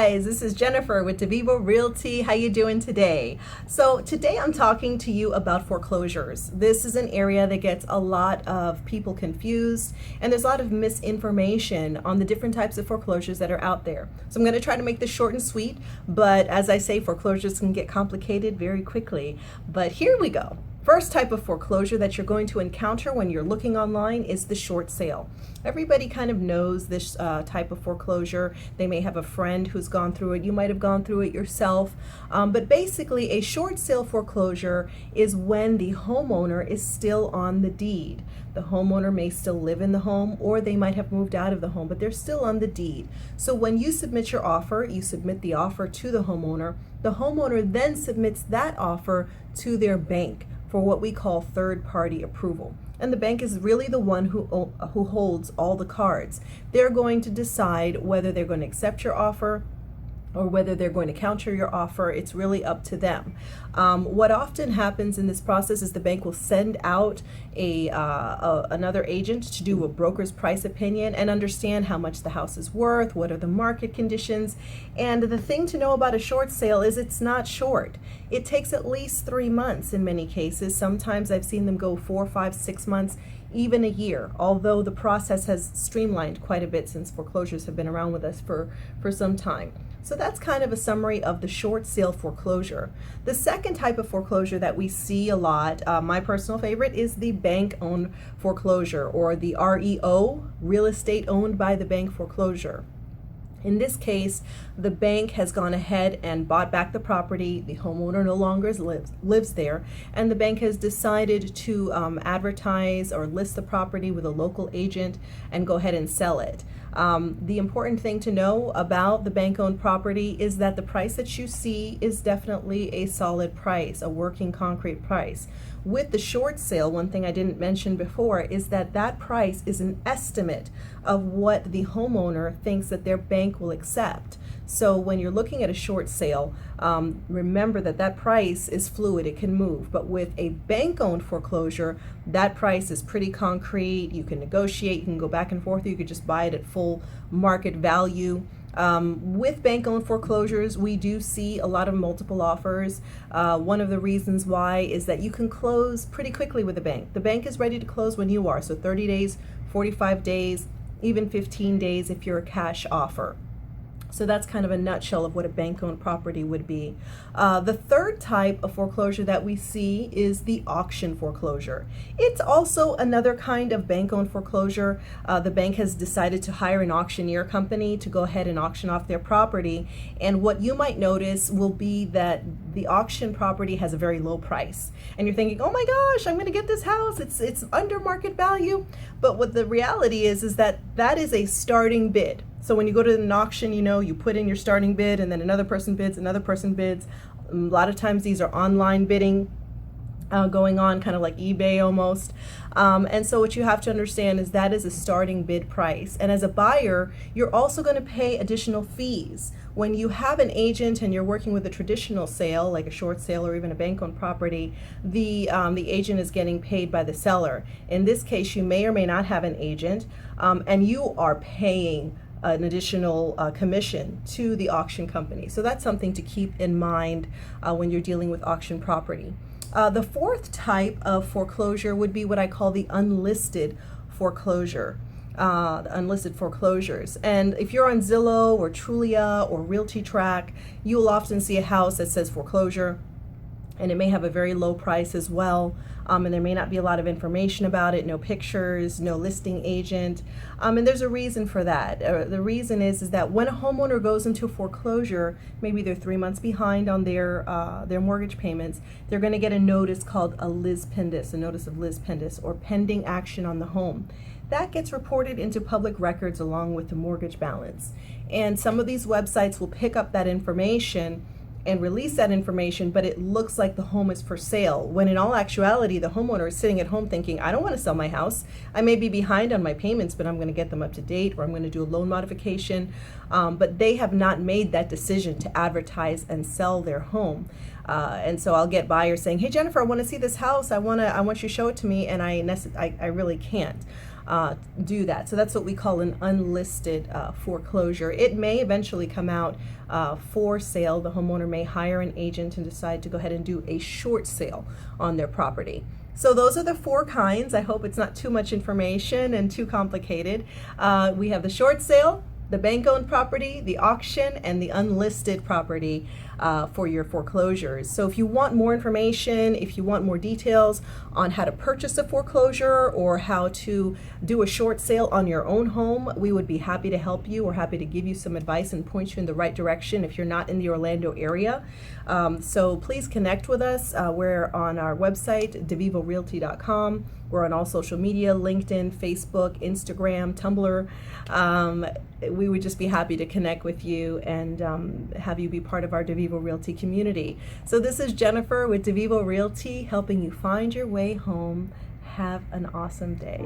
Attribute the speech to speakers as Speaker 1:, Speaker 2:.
Speaker 1: guys, this is Jennifer with DeVivo Realty. How you doing today? So today I'm talking to you about foreclosures. This is an area that gets a lot of people confused, and there's a lot of misinformation on the different types of foreclosures that are out there. So I'm going to try to make this short and sweet, but as I say, foreclosures can get complicated very quickly. But here we go. First type of foreclosure that you're going to encounter when you're looking online is the short sale. Everybody kind of knows this type of foreclosure. They may have a friend who's gone through it. You might have gone through it yourself. But basically, a short sale foreclosure is when the homeowner is still on the deed. The homeowner may still live in the home, or they might have moved out of the home, but they're still on the deed. So when you submit your offer, you submit the offer to the homeowner. The homeowner then submits that offer to their bank for what we call third-party approval. And the bank is really the one who holds all the cards. They're going to decide whether they're going to accept your offer or whether they're going to counter your offer. It's really up to them. What often happens in this process is the bank will send out another agent to do a broker's price opinion and understand how much the house is worth, what are the market conditions. And the thing to know about a short sale is it's not short. It takes at least 3 months in many cases. Sometimes I've seen them go 4, 5, 6 months, even a year, although the process has streamlined quite a bit since foreclosures have been around with us for some time. So that's kind of a summary of the short sale foreclosure. The second type of foreclosure that we see a lot, my personal favorite, is the bank-owned foreclosure, or the REO, real estate owned by the bank foreclosure. In this case, the bank has gone ahead and bought back the property. The homeowner no longer lives there, and the bank has decided to advertise or list the property with a local agent and go ahead and sell it. The important thing to know about the bank-owned property is that the price that you see is definitely a solid price, a working concrete price. With the short sale, one thing I didn't mention before is that that price is an estimate of what the homeowner thinks that their bank will accept. So when you're looking at a short sale, remember that that price is fluid, it can move. But with a bank-owned foreclosure, that price is pretty concrete. You can negotiate, you can go back and forth, you could just buy it at full market value. With bank-owned foreclosures, we do see a lot of multiple offers. One of the reasons why is that you can close pretty quickly with the bank. The bank is ready to close when you are, so 30 days, 45 days, even 15 days if you're a cash offer. So that's kind of a nutshell of what a bank-owned property would be. The third type of foreclosure that we see is the auction foreclosure. It's also another kind of bank-owned foreclosure. The bank has decided to hire an auctioneer company to go ahead and auction off their property. And what you might notice will be that the auction property has a very low price. And you're thinking, oh my gosh, I'm going to get this house. It's under market value. But what the reality is that that is a starting bid. So when you go to an auction, you put in your starting bid, and then another person bids, another person bids. A lot of times these are online bidding going on, kind of like eBay almost. And so what you have to understand is that is a starting bid price. And as a buyer, you're also going to pay additional fees. When you have an agent and you're working with a traditional sale, like a short sale or even a bank-owned property, the agent is getting paid by the seller. In this case, you may or may not have an agent, and you are paying an additional commission to the auction company. So that's something to keep in mind when you're dealing with auction property. The fourth type of foreclosure would be what I call the unlisted foreclosure. The unlisted foreclosures. And if you're on Zillow or Trulia or RealtyTrack, you will often see a house that says foreclosure, and it may have a very low price as well. And there may not be a lot of information about it, no pictures, no listing agent. And there's a reason for that. The reason is that when a homeowner goes into foreclosure, maybe they're 3 months behind on their mortgage payments, they're going to get a notice called a lis pendis, a notice of lis pendis, or pending action on the home. That gets reported into public records along with the mortgage balance. And some of these websites will pick up that information and release that information, but it looks like the home is for sale, when in all actuality, the homeowner is sitting at home thinking, I don't want to sell my house. I may be behind on my payments, but I'm going to get them up to date, or I'm going to do a loan modification. But they have not made that decision to advertise and sell their home. And so I'll get buyers saying, hey, Jennifer, I want to see this house. I want you to show it to me, and I really can't. do that. So that's what we call an unlisted foreclosure. It may eventually come out for sale. The homeowner may hire an agent and decide to go ahead and do a short sale on their property. So those are the four kinds. I hope it's not too much information and too complicated. We have the short sale, the bank-owned property, the auction, and the unlisted property for your foreclosures. So if you want more information, if you want more details on how to purchase a foreclosure or how to do a short sale on your own home, we would be happy to help you. We're happy to give you some advice and point you in the right direction if you're not in the Orlando area. So please connect with us. We're on our website, devivorealty.com. We're on all social media, LinkedIn, Facebook, Instagram, Tumblr. We would just be happy to connect with you and have you be part of our DeVivo Realty community. So this is Jennifer with DeVivo Realty, helping you find your way home. Have an awesome day.